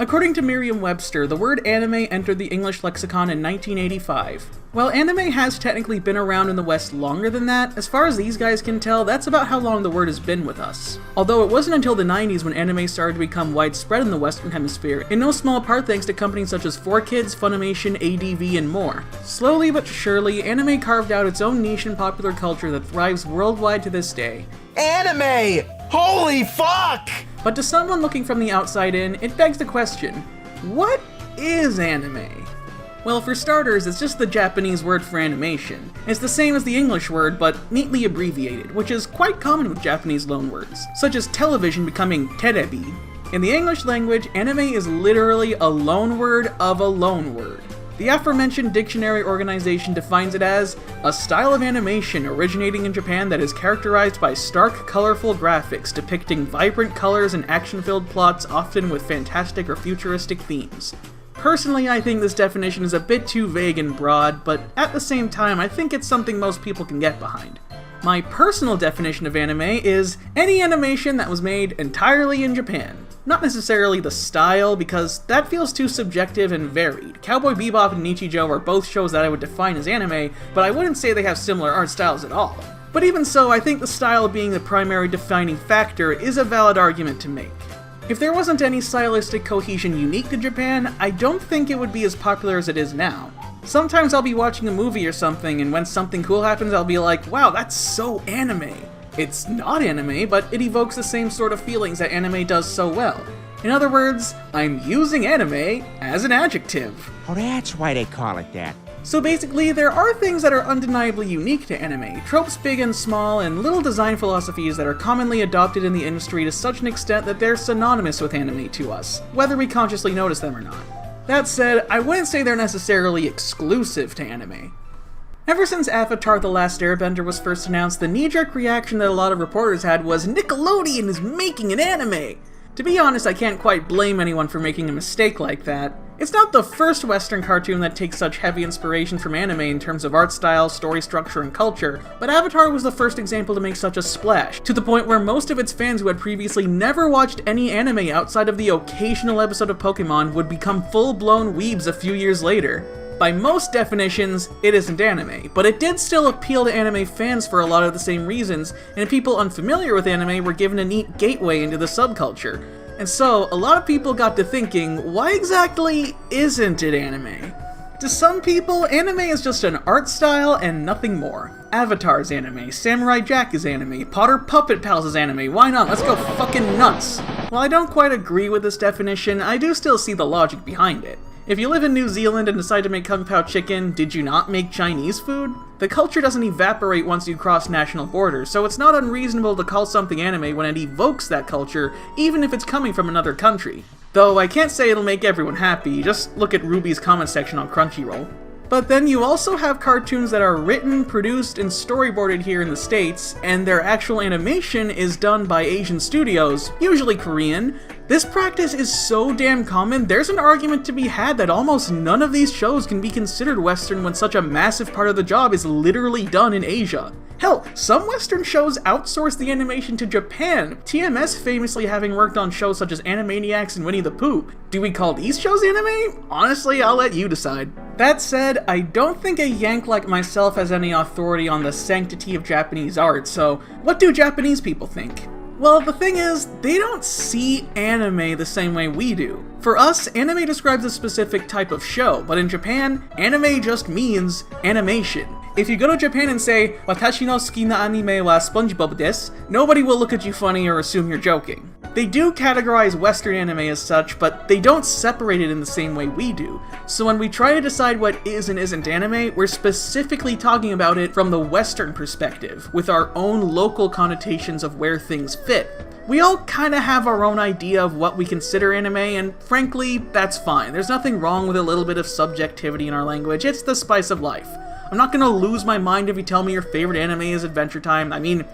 According to Merriam Webster, the word anime entered the English lexicon in 1985. While anime has technically been around in the West longer than that, as far as these guys can tell, that's about how long the word has been with us. Although it wasn't until the 90s when anime started to become widespread in the Western Hemisphere, in no small part thanks to companies such as 4Kids, Funimation, ADV, and more. Slowly but surely, anime carved out its own niche in popular culture that thrives worldwide to this day. Anime! Holy fuck! But to someone looking from the outside in, it begs the question, what is anime? Well, for starters, it's just the Japanese word for animation. It's the same as the English word, but neatly abbreviated, which is quite common with Japanese loanwords, such as television becoming terebi. In the English language, anime is literally a loanword of a loanword. The aforementioned dictionary organization defines it as a style of animation originating in Japan that is characterized by stark, colorful graphics depicting vibrant colors and action-filled plots, often with fantastic or futuristic themes. Personally, I think this definition is a bit too vague and broad, but at the same time, I think it's something most people can get behind. My personal definition of anime is any animation that was made entirely in Japan. Not necessarily the style, because that feels too subjective and varied. Cowboy Bebop and Nichijou are both shows that I would define as anime, but I wouldn't say they have similar art styles at all. But even so, I think the style being the primary defining factor is a valid argument to make. If there wasn't any stylistic cohesion unique to Japan, I don't think it would be as popular as it is now. Sometimes I'll be watching a movie or something, and when something cool happens, I'll be like, wow, that's so anime. It's not anime, but it evokes the same sort of feelings that anime does so well. In other words, I'm using anime as an adjective. Oh, that's why they call it that. So basically, there are things that are undeniably unique to anime, tropes big and small, and little design philosophies that are commonly adopted in the industry to such an extent that they're synonymous with anime to us, whether we consciously notice them or not. That said, I wouldn't say they're necessarily exclusive to anime. Ever since Avatar: The Last Airbender was first announced, the knee-jerk reaction that a lot of reporters had was, Nickelodeon is making an anime! To be honest, I can't quite blame anyone for making a mistake like that. It's not the first Western cartoon that takes such heavy inspiration from anime in terms of art style, story structure, and culture, but Avatar was the first example to make such a splash, to the point where most of its fans who had previously never watched any anime outside of the occasional episode of Pokemon would become full-blown weebs a few years later. By most definitions, it isn't anime, but it did still appeal to anime fans for a lot of the same reasons, and people unfamiliar with anime were given a neat gateway into the subculture. And so, a lot of people got to thinking, why exactly isn't it anime? To some people, anime is just an art style and nothing more. Avatar's anime, Samurai Jack is anime, Potter Puppet Pals is anime, why not? Let's go fucking nuts! While I don't quite agree with this definition, I do still see the logic behind it. If you live in New Zealand and decide to make Kung Pao chicken, did you not make Chinese food? The culture doesn't evaporate once you cross national borders, so it's not unreasonable to call something anime when it evokes that culture, even if it's coming from another country. Though I can't say it'll make everyone happy, just look at Ruby's comment section on Crunchyroll. But then you also have cartoons that are written, produced, and storyboarded here in the States, and their actual animation is done by Asian studios, usually Korean. This practice is so damn common, there's an argument to be had that almost none of these shows can be considered Western when such a massive part of the job is literally done in Asia. Hell, some Western shows outsource the animation to Japan, TMS famously having worked on shows such as Animaniacs and Winnie the Pooh. Do we call these shows anime? Honestly, I'll let you decide. That said, I don't think a Yank like myself has any authority on the sanctity of Japanese art, so what do Japanese people think? Well, the thing is, they don't see anime the same way we do. For us, anime describes a specific type of show, but in Japan, anime just means animation. If you go to Japan and say, "Watashi no suki na anime wa SpongeBob desu," nobody will look at you funny or assume you're joking. They do categorize Western anime as such, but they don't separate it in the same way we do. So when we try to decide what is and isn't anime, we're specifically talking about it from the Western perspective, with our own local connotations of where things fit. We all kinda have our own idea of what we consider anime, and frankly, that's fine. There's nothing wrong with a little bit of subjectivity in our language, it's the spice of life. I'm not gonna lose my mind if you tell me your favorite anime is Adventure Time. I mean,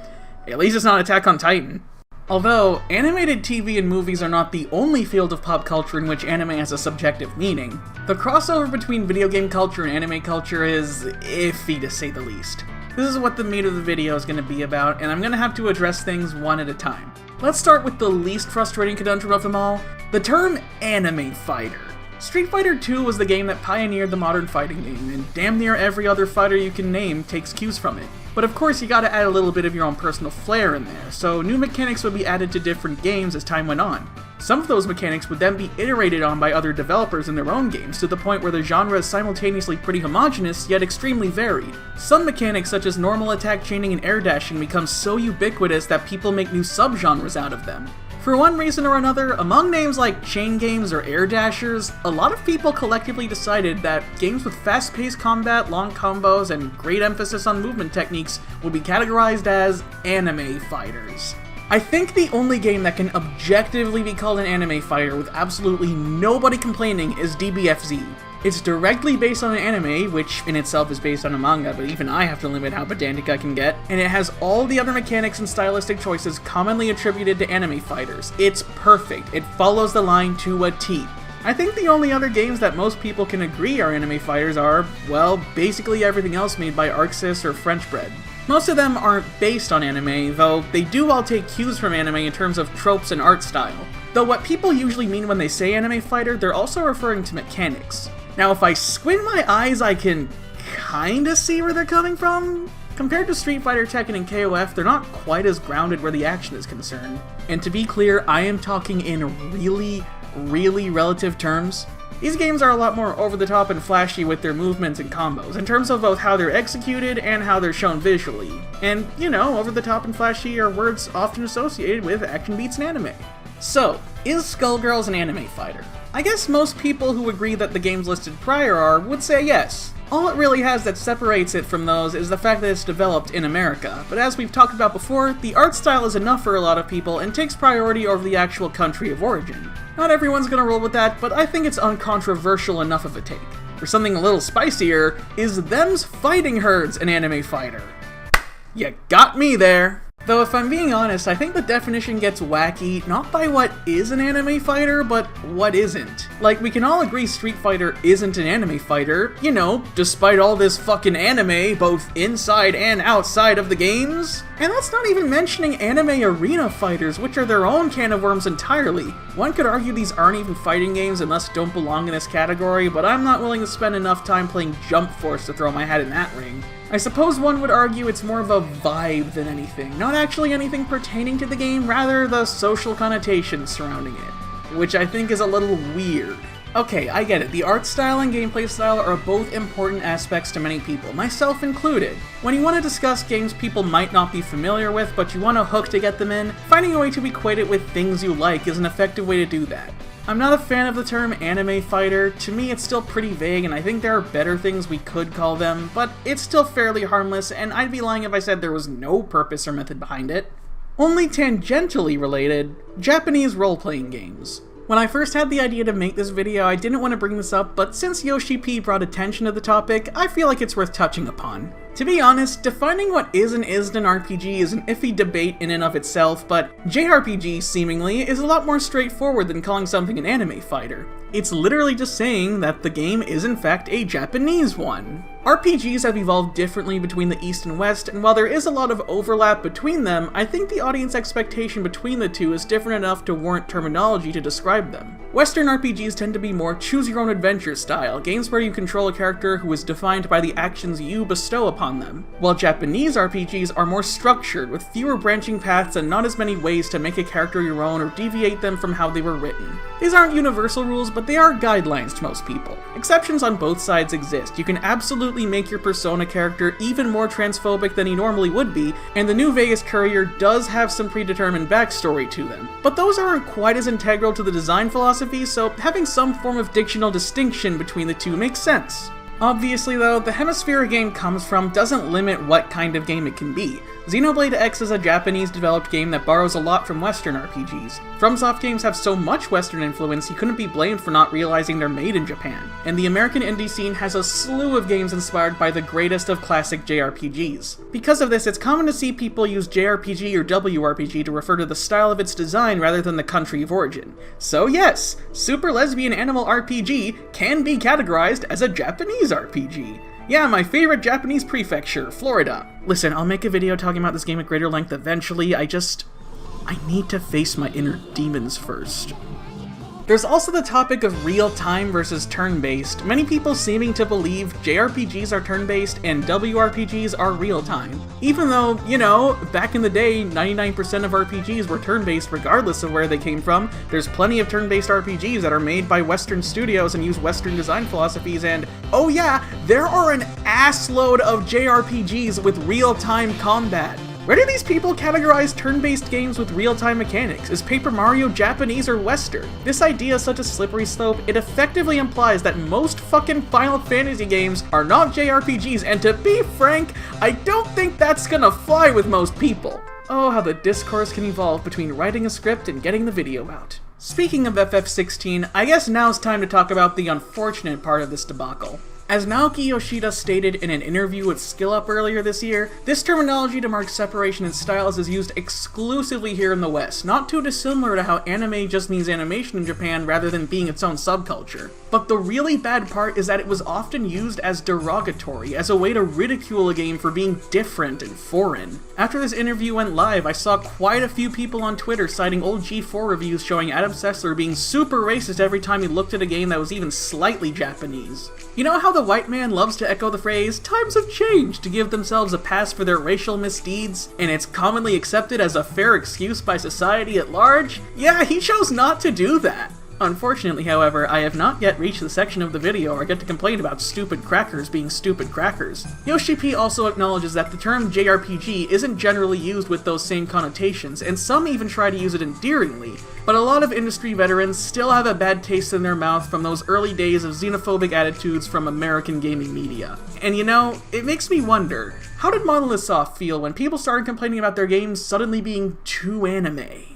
at least it's not Attack on Titan. Although, animated TV and movies are not the only field of pop culture in which anime has a subjective meaning. The crossover between video game culture and anime culture is iffy to say the least. This is what the meat of the video is going to be about, and I'm going to have to address things one at a time. Let's start with the least frustrating conundrum of them all. The term anime fighter. Street Fighter II was the game that pioneered the modern fighting game, and damn near every other fighter you can name takes cues from it. But of course you gotta add a little bit of your own personal flair in there, so new mechanics would be added to different games as time went on. Some of those mechanics would then be iterated on by other developers in their own games, to the point where the genre is simultaneously pretty homogeneous, yet extremely varied. Some mechanics such as normal attack chaining and air dashing become so ubiquitous that people make new subgenres out of them. For one reason or another, among names like chain games or air dashers, a lot of people collectively decided that games with fast-paced combat, long combos, and great emphasis on movement techniques would be categorized as anime fighters. I think the only game that can objectively be called an anime fighter with absolutely nobody complaining is DBFZ. It's directly based on an anime, which in itself is based on a manga, but even I have to limit how pedantic I can get, and it has all the other mechanics and stylistic choices commonly attributed to anime fighters. It's perfect. It follows the line to a T. I think the only other games that most people can agree are anime fighters are, well, basically everything else made by Arxis or French Bread. Most of them aren't based on anime, though they do all take cues from anime in terms of tropes and art style. Though what people usually mean when they say anime fighter, they're also referring to mechanics. Now if I squint my eyes, I can kinda see where they're coming from. Compared to Street Fighter, Tekken, and KOF, they're not quite as grounded where the action is concerned. And to be clear, I am talking in really relative terms. These games are a lot more over-the-top and flashy with their movements and combos, in terms of both how they're executed and how they're shown visually. And, you know, over-the-top and flashy are words often associated with action beats and anime. So, is Skullgirls an anime fighter? I guess most people who agree that the games listed prior would say yes. All it really has that separates it from those is the fact that it's developed in America, but as we've talked about before, the art style is enough for a lot of people and takes priority over the actual country of origin. Not everyone's gonna roll with that, but I think it's uncontroversial enough of a take. For something a little spicier, is Them's Fighting Herds an anime fighter? You got me there! Though if I'm being honest, I think the definition gets wacky, not by what is an anime fighter, but what isn't. Like, we can all agree Street Fighter isn't an anime fighter, you know, despite all this fucking anime, both inside and outside of the games. And that's not even mentioning anime arena fighters, which are their own can of worms entirely. One could argue these aren't even fighting games and thus don't belong in this category, but I'm not willing to spend enough time playing Jump Force to throw my hat in that ring. I suppose one would argue it's more of a vibe than anything, not actually anything pertaining to the game, rather the social connotations surrounding it, which I think is a little weird. Okay, I get it, the art style and gameplay style are both important aspects to many people, myself included. When you want to discuss games people might not be familiar with, but you want a hook to get them in, finding a way to equate it with things you like is an effective way to do that. I'm not a fan of the term anime fighter. To me it's still pretty vague and I think there are better things we could call them, but it's still fairly harmless and I'd be lying if I said there was no purpose or method behind it. Only tangentially related, Japanese role-playing games. When I first had the idea to make this video, I didn't want to bring this up, but since Yoshi P brought attention to the topic, I feel like it's worth touching upon. To be honest, defining what is and isn't an RPG is an iffy debate in and of itself, but JRPG, seemingly, is a lot more straightforward than calling something an anime fighter. It's literally just saying that the game is in fact a Japanese one. RPGs have evolved differently between the East and West, and while there is a lot of overlap between them, I think the audience expectation between the two is different enough to warrant terminology to describe them. Western RPGs tend to be more choose-your-own-adventure style, games where you control a character who is defined by the actions you bestow upon them, while Japanese RPGs are more structured, with fewer branching paths and not as many ways to make a character your own or deviate them from how they were written. These aren't universal rules, but they are guidelines to most people. Exceptions on both sides exist. You can absolutely make your Persona character even more transphobic than he normally would be, and the New Vegas Courier does have some predetermined backstory to them. But those aren't quite as integral to the design philosophy, so having some form of dictional distinction between the two makes sense. Obviously though, the hemisphere a game comes from doesn't limit what kind of game it can be. Xenoblade X is a Japanese-developed game that borrows a lot from Western RPGs. FromSoft games have so much Western influence you couldn't be blamed for not realizing they're made in Japan. And the American indie scene has a slew of games inspired by the greatest of classic JRPGs. Because of this, it's common to see people use JRPG or WRPG to refer to the style of its design rather than the country of origin. So yes, Super Lesbian Animal RPG can be categorized as a Japanese RPG. Yeah, my favorite Japanese prefecture, Florida. Listen, I'll make a video talking about this game at greater length eventually, I need to face my inner demons first. There's also the topic of real-time versus turn-based, many people seeming to believe JRPGs are turn-based and WRPGs are real-time. Even though, you know, back in the day, 99% of RPGs were turn-based regardless of where they came from. There's plenty of turn-based RPGs that are made by Western studios and use Western design philosophies, and oh yeah, there are an assload of JRPGs with real-time combat. Where do these people categorize turn-based games with real-time mechanics? Is Paper Mario Japanese or Western? This idea is such a slippery slope, it effectively implies that most fucking Final Fantasy games are not JRPGs, and to be frank, I don't think that's gonna fly with most people. Oh, how the discourse can evolve between writing a script and getting the video out. Speaking of FF16, I guess now's time to talk about the unfortunate part of this debacle. As Naoki Yoshida stated in an interview with SkillUp earlier this year, this terminology to mark separation in styles is used exclusively here in the West, not too dissimilar to how anime just means animation in Japan rather than being its own subculture. But the really bad part is that it was often used as derogatory, as a way to ridicule a game for being different and foreign. After this interview went live, I saw quite a few people on Twitter citing old G4 reviews showing Adam Sessler being super racist every time he looked at a game that was even slightly Japanese. You know how the white man loves to echo the phrase, "times have changed," to give themselves a pass for their racial misdeeds, and it's commonly accepted as a fair excuse by society at large? Yeah, he chose not to do that. Unfortunately, however, I have not yet reached the section of the video where I get to complain about stupid crackers being stupid crackers. Yoshi P also acknowledges that the term JRPG isn't generally used with those same connotations, and some even try to use it endearingly, but a lot of industry veterans still have a bad taste in their mouth from those early days of xenophobic attitudes from American gaming media. And you know, it makes me wonder, how did Monolith Soft feel when people started complaining about their games suddenly being too anime?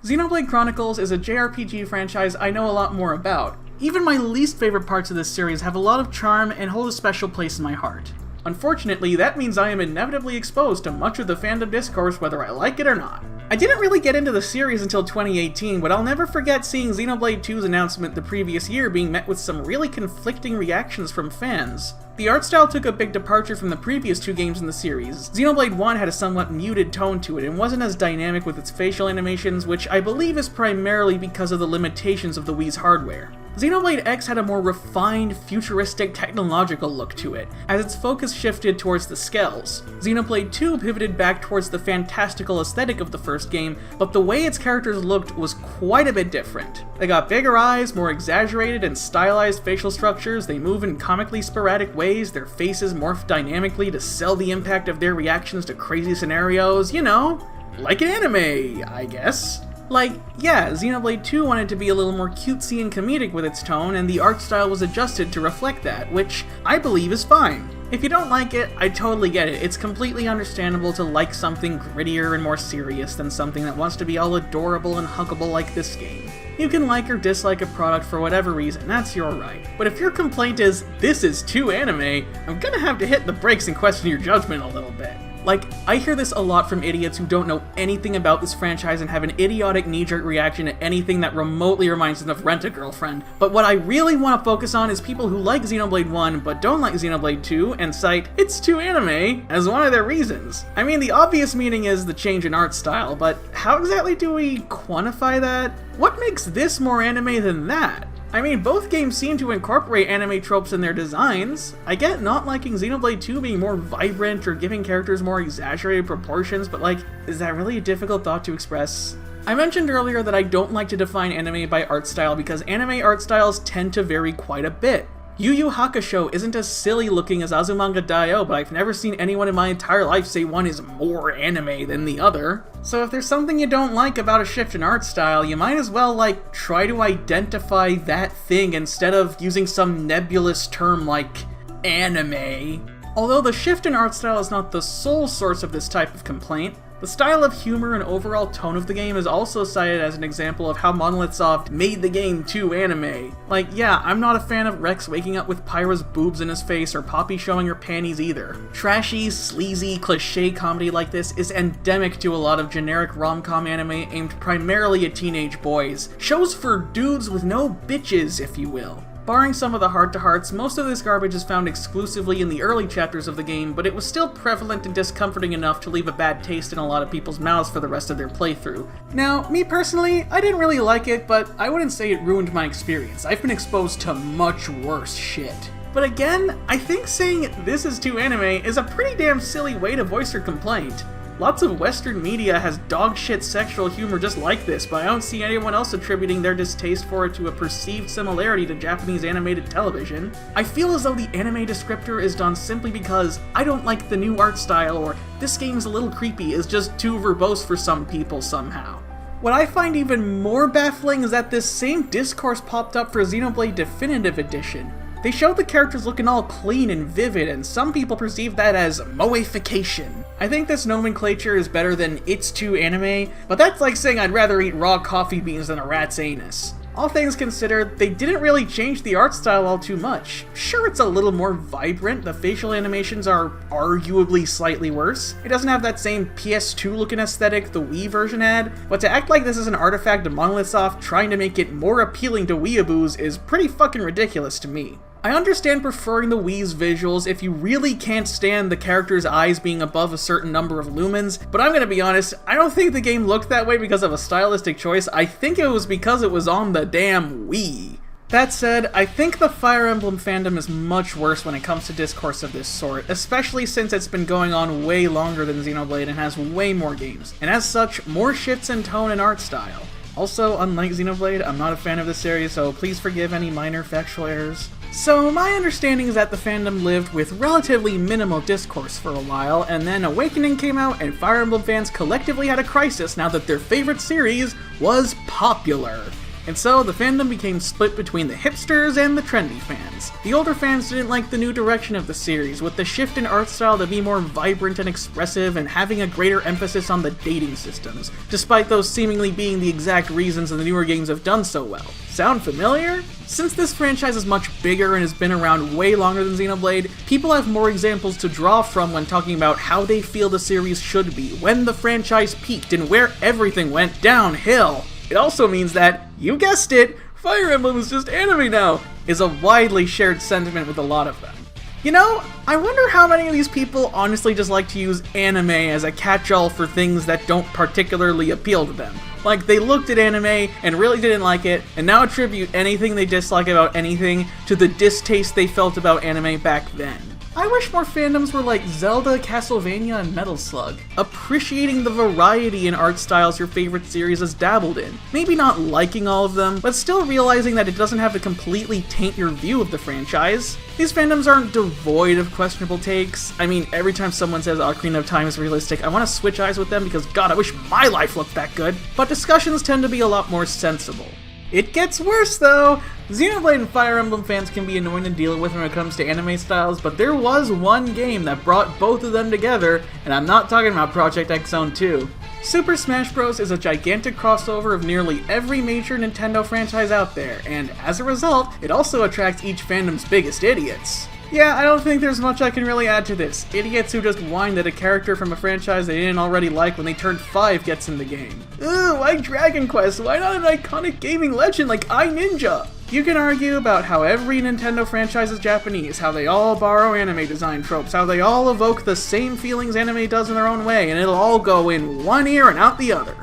Xenoblade Chronicles is a JRPG franchise I know a lot more about. Even my least favorite parts of this series have a lot of charm and hold a special place in my heart. Unfortunately, that means I am inevitably exposed to much of the fandom discourse whether I like it or not. I didn't really get into the series until 2018, but I'll never forget seeing Xenoblade 2's announcement the previous year being met with some really conflicting reactions from fans. The art style took a big departure from the previous two games in the series. Xenoblade 1 had a somewhat muted tone to it and wasn't as dynamic with its facial animations, which I believe is primarily because of the limitations of the Wii's hardware. Xenoblade X had a more refined, futuristic, technological look to it, as its focus shifted towards the Skells. Xenoblade 2 pivoted back towards the fantastical aesthetic of the first game, but the way its characters looked was quite a bit different. They got bigger eyes, more exaggerated and stylized facial structures, they move in comically sporadic ways, their faces morph dynamically to sell the impact of their reactions to crazy scenarios, you know, like an anime, I guess. Like, yeah, Xenoblade 2 wanted to be a little more cutesy and comedic with its tone, and the art style was adjusted to reflect that, which I believe is fine. If you don't like it, I totally get it. It's completely understandable to like something grittier and more serious than something that wants to be all adorable and huggable like this game. You can like or dislike a product for whatever reason, that's your right. But if your complaint is, "this is too anime," I'm gonna have to hit the brakes and question your judgment a little bit. Like, I hear this a lot from idiots who don't know anything about this franchise and have an idiotic knee-jerk reaction to anything that remotely reminds them of Rent-A-Girlfriend. But what I really want to focus on is people who like Xenoblade 1 but don't like Xenoblade 2 and cite "it's too anime" as one of their reasons. I mean, the obvious meaning is the change in art style, but how exactly do we quantify that? What makes this more anime than that? I mean, both games seem to incorporate anime tropes in their designs. I get not liking Xenoblade 2 being more vibrant or giving characters more exaggerated proportions, but like, is that really a difficult thought to express? I mentioned earlier that I don't like to define anime by art style because anime art styles tend to vary quite a bit. Yu Yu Hakusho isn't as silly looking as Azumanga Daioh, but I've never seen anyone in my entire life say one is more anime than the other. So if there's something you don't like about a shift in art style, you might as well, like, try to identify that thing instead of using some nebulous term like anime. Although the shift in art style is not the sole source of this type of complaint, the style of humor and overall tone of the game is also cited as an example of how Monolith Soft made the game too anime. Like, yeah, I'm not a fan of Rex waking up with Pyra's boobs in his face or Poppy showing her panties either. Trashy, sleazy, cliché comedy like this is endemic to a lot of generic rom-com anime aimed primarily at teenage boys. Shows for dudes with no bitches, if you will. Barring some of the heart-to-hearts, most of this garbage is found exclusively in the early chapters of the game, but it was still prevalent and discomforting enough to leave a bad taste in a lot of people's mouths for the rest of their playthrough. Now, me personally, I didn't really like it, but I wouldn't say it ruined my experience. I've been exposed to much worse shit. But again, I think saying this is too anime is a pretty damn silly way to voice your complaint. Lots of Western media has dogshit sexual humor just like this, but I don't see anyone else attributing their distaste for it to a perceived similarity to Japanese animated television. I feel as though the anime descriptor is done simply because I don't like the new art style, or this game's a little creepy is just too verbose for some people somehow. What I find even more baffling is that this same discourse popped up for Xenoblade Definitive Edition. They showed the characters looking all clean and vivid, and some people perceive that as moeification. I think this nomenclature is better than it's too anime, but that's like saying I'd rather eat raw coffee beans than a rat's anus. All things considered, they didn't really change the art style all too much. Sure, it's a little more vibrant, the facial animations are arguably slightly worse. It doesn't have that same PS2 looking aesthetic the Wii version had, but to act like this is an artifact of Monolith Soft trying to make it more appealing to weeaboos is pretty fucking ridiculous to me. I understand preferring the Wii's visuals if you really can't stand the character's eyes being above a certain number of lumens, but I'm gonna be honest, I don't think the game looked that way because of a stylistic choice, I think it was because it was on the damn Wii. That said, I think the Fire Emblem fandom is much worse when it comes to discourse of this sort, especially since it's been going on way longer than Xenoblade and has way more games, and as such, more shifts in tone and art style. Also, unlike Xenoblade, I'm not a fan of this series, so please forgive any minor factual errors. So, my understanding is that the fandom lived with relatively minimal discourse for a while, and then Awakening came out and Fire Emblem fans collectively had a crisis now that their favorite series was popular. And so, the fandom became split between the hipsters and the trendy fans. The older fans didn't like the new direction of the series, with the shift in art style to be more vibrant and expressive and having a greater emphasis on the dating systems, despite those seemingly being the exact reasons the newer games have done so well. Sound familiar? Since this franchise is much bigger and has been around way longer than Xenoblade, people have more examples to draw from when talking about how they feel the series should be, when the franchise peaked, and where everything went downhill. It also means that, you guessed it, Fire Emblem is just anime now, is a widely shared sentiment with a lot of them. You know, I wonder how many of these people honestly just like to use anime as a catch-all for things that don't particularly appeal to them. Like, they looked at anime and really didn't like it, and now attribute anything they dislike about anything to the distaste they felt about anime back then. I wish more fandoms were like Zelda, Castlevania, and Metal Slug, appreciating the variety in art styles your favorite series has dabbled in. Maybe not liking all of them, but still realizing that it doesn't have to completely taint your view of the franchise. These fandoms aren't devoid of questionable takes. I mean, every time someone says Ocarina of Time is realistic, I want to switch eyes with them because god, I wish my life looked that good. But discussions tend to be a lot more sensible. It gets worse though! Xenoblade and Fire Emblem fans can be annoying to deal with when it comes to anime styles, but there was one game that brought both of them together, and I'm not talking about Project X Zone 2. Super Smash Bros. Is a gigantic crossover of nearly every major Nintendo franchise out there, and as a result, it also attracts each fandom's biggest idiots. Yeah, I don't think there's much I can really add to this. Idiots who just whine that a character from a franchise they didn't already like when they turned 5 gets in the game. Ooh, why Dragon Quest? Why not an iconic gaming legend like iNinja? You can argue about how every Nintendo franchise is Japanese, how they all borrow anime design tropes, how they all evoke the same feelings anime does in their own way, and it'll all go in one ear and out the other.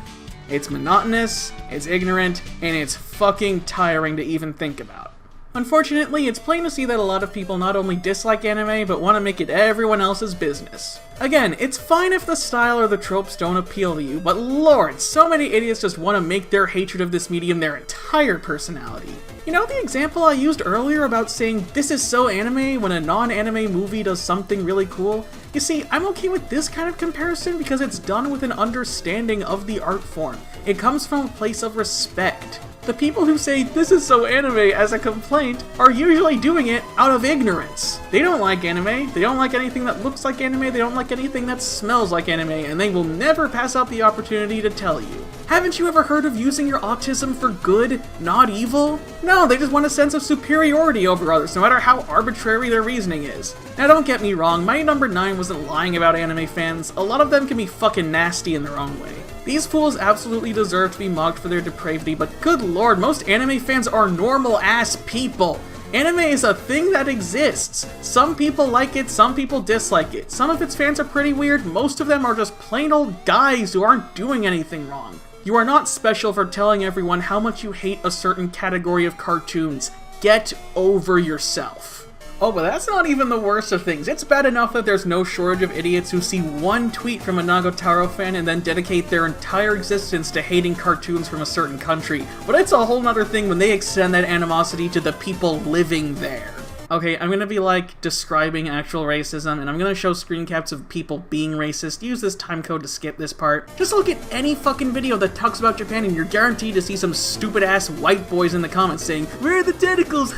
It's monotonous, it's ignorant, and it's fucking tiring to even think about. Unfortunately, it's plain to see that a lot of people not only dislike anime, but want to make it everyone else's business. Again, it's fine if the style or the tropes don't appeal to you, but lord, so many idiots just want to make their hatred of this medium their entire personality. You know the example I used earlier about saying this is so anime when a non-anime movie does something really cool? You see, I'm okay with this kind of comparison because it's done with an understanding of the art form. It comes from a place of respect. The people who say this is so anime as a complaint are usually doing it out of ignorance. They don't like anime, they don't like anything that looks like anime, they don't like anything that smells like anime, and they will never pass up the opportunity to tell you. Haven't you ever heard of using your autism for good, not evil? No, they just want a sense of superiority over others, no matter how arbitrary their reasoning is. Now don't get me wrong, my number 9 wasn't lying about anime fans. A lot of them can be fucking nasty in their own way. These fools absolutely deserve to be mocked for their depravity, but good lord, most anime fans are normal-ass people. Anime is a thing that exists. Some people like it, some people dislike it. Some of its fans are pretty weird, most of them are just plain old guys who aren't doing anything wrong. You are not special for telling everyone how much you hate a certain category of cartoons. Get over yourself. Oh, but that's not even the worst of things. It's bad enough that there's no shortage of idiots who see one tweet from a Nagotaro fan and then dedicate their entire existence to hating cartoons from a certain country. But it's a whole nother thing when they extend that animosity to the people living there. Okay, I'm gonna be like describing actual racism, and I'm gonna show screen caps of people being racist. Use this timecode to skip this part. Just look at any fucking video that talks about Japan and you're guaranteed to see some stupid ass white boys in the comments saying, "Where are the tentacles?"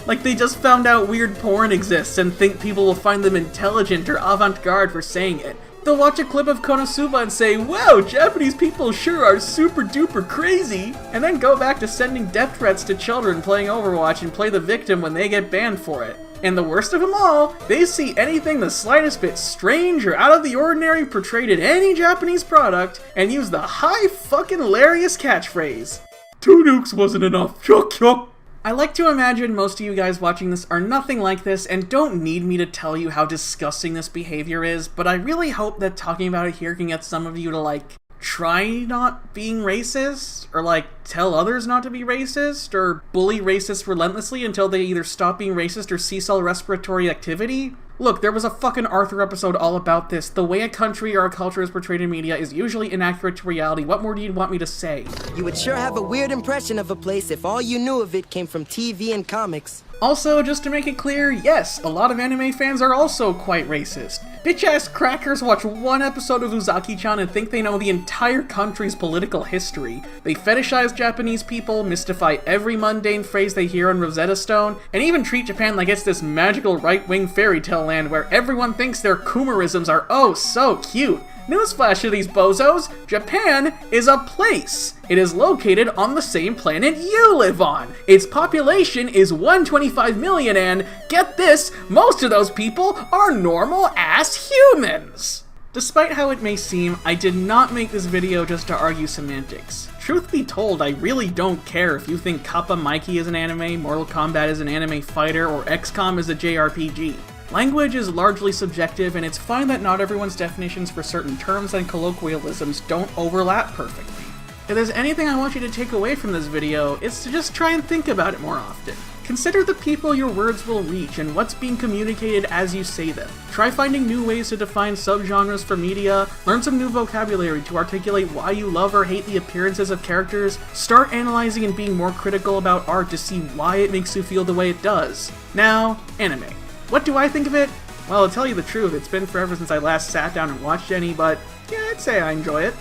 Like they just found out weird porn exists and think people will find them intelligent or avant-garde for saying it. They'll watch a clip of Konosuba and say, "Wow, Japanese people sure are super duper crazy," and then go back to sending death threats to children playing Overwatch and play the victim when they get banned for it. And the worst of them all, they see anything the slightest bit strange or out of the ordinary portrayed in any Japanese product and use the high fucking hilarious catchphrase, "2 nukes wasn't enough, chuk chuk." I like to imagine most of you guys watching this are nothing like this and don't need me to tell you how disgusting this behavior is, but I really hope that talking about it here can get some of you to, like, try not being racist, or, like, tell others not to be racist, or bully racists relentlessly until they either stop being racist or cease all respiratory activity. Look, there was a fucking Arthur episode all about this. The way a country or a culture is portrayed in media is usually inaccurate to reality. What more do you want me to say? You would sure have a weird impression of a place if all you knew of it came from TV and comics. Also, just to make it clear, yes, a lot of anime fans are also quite racist. Bitch-ass crackers watch one episode of Uzaki-chan and think they know the entire country's political history. They fetishize Japanese people, mystify every mundane phrase they hear on Rosetta Stone, and even treat Japan like it's this magical right-wing fairy tale land where everyone thinks their Kumarisms are oh so cute. Newsflash to these bozos, Japan is a place. It is located on the same planet you live on. Its population is 125 million and, get this, most of those people are normal-ass humans. Despite how it may seem, I did not make this video just to argue semantics. Truth be told, I really don't care if you think Kappa Mikey is an anime, Mortal Kombat is an anime fighter, or XCOM is a JRPG. Language is largely subjective, and it's fine that not everyone's definitions for certain terms and colloquialisms don't overlap perfectly. If there's anything I want you to take away from this video, it's to just try and think about it more often. Consider the people your words will reach and what's being communicated as you say them. Try finding new ways to define subgenres for media, learn some new vocabulary to articulate why you love or hate the appearances of characters, start analyzing and being more critical about art to see why it makes you feel the way it does. Now, anime. What do I think of it? Well, to tell you the truth, it's been forever since I last sat down and watched any, but yeah, I'd say I enjoy it.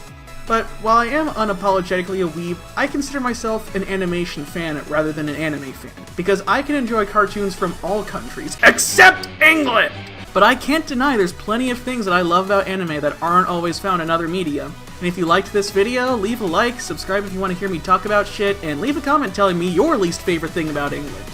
But while I am unapologetically a weeb, I consider myself an animation fan rather than an anime fan, because I can enjoy cartoons from all countries, except England! But I can't deny there's plenty of things that I love about anime that aren't always found in other media. And if you liked this video, leave a like, subscribe if you want to hear me talk about shit, and leave a comment telling me your least favorite thing about England.